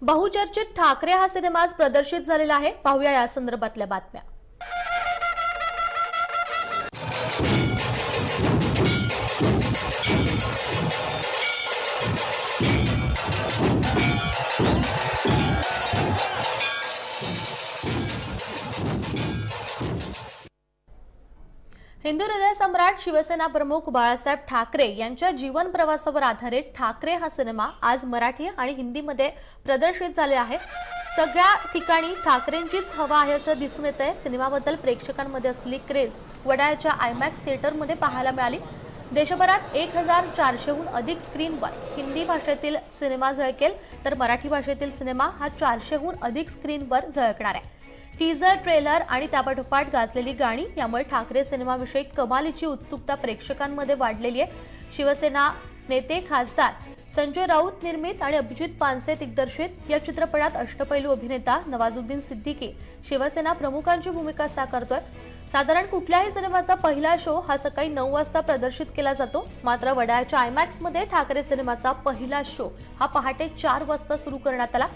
बहुचर्चित ठाकरे हा सिनेमा आज प्रदर्शित झालेला आहे। पाहूया या संदर्भातल्या बातम्या। हिंदू हृदय सम्राट शिवसेना प्रमुख बाळासाहेब ठाकरे यांच्या जीवन प्रवासावर आधारित ठाकरे हा सिनेमा आज मराठी आणि हिंदीमध्ये प्रदर्शित झाले आहे। सगळ्या ठिकाणी ठाकरेंचीच हवा आहे असं दिसून येतंय। सिनेमाबद्दल प्रेक्षकांमध्ये असलेली क्रेज वडाळ्याच्या आयमॅक्स थिएटरमध्ये पाहायला मिळाली। देशभरात 1400हून अधिक स्क्रीनवर हिंदी भाषेतील सिनेमा झळकेल, तर मराठी भाषेतील सिनेमा हा 400हून अधिक स्क्रीनवर झळकणार आहे। टीजर, ट्रेलर आणि त्यापाठोपाठ गाजलेली गाणी यामुळे ठाकरे सिनेमाविषयी कमालीची उत्सुकता प्रेक्षकांमध्ये वाढलेली आहे। शिवसेना नेते खासदार संजय राऊत निर्मित आणि अभिजित पानसे दिग्दर्शित या चित्रपटात अष्टपैलू अभिनेता नवाजुद्दीन सिद्दीकी शिवसेना प्रमुखांची भूमिका साकारतोय। साधारण कुठल्याही सिनेमाचा पहिला शो हा सकाळी 9 वाजता प्रदर्शित केला जातो, मात्र वडाळ्याच्या आयमॅक्समध्ये ठाकरे सिनेमाचा पहिला शो हा पहाटे 4 वाजता सुरू करण्यात आला।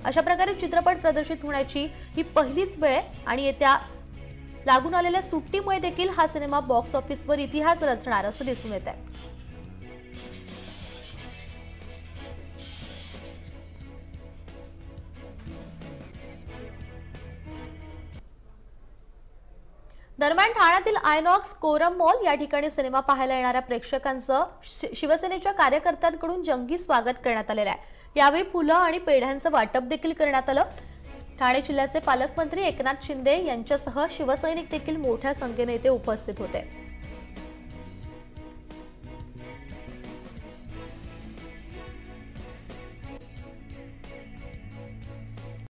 अशा प्रकारे चित्रपट प्रदर्शित होण्याची ही पहिलीच वेळ आहे आणि येत्या लागून आलेल्या सुट्टीमुळे देखील हा सिनेमा बॉक्स ऑफिसवर इतिहास रचणार असं दिसून येत आहे। दरम्यान ठाण्यातील आयनॉक्स कोरम मॉल या ठिकाणी सिनेमा पाहायला येणाऱ्या प्रेक्षकांचं शिवसेनेच्या कार्यकर्त्यांकडून जंगी स्वागत करण्यात आलेलं आहे। यावेळी फुलं आणि पेढ्यांचं वाटप देखील करण्यात आलं। ठाणे जिल्ह्याचे पालकमंत्री एकनाथ शिंदे यांच्यासह शिवसैनिक देखील मोठ्या संख्येने इथे उपस्थित होते।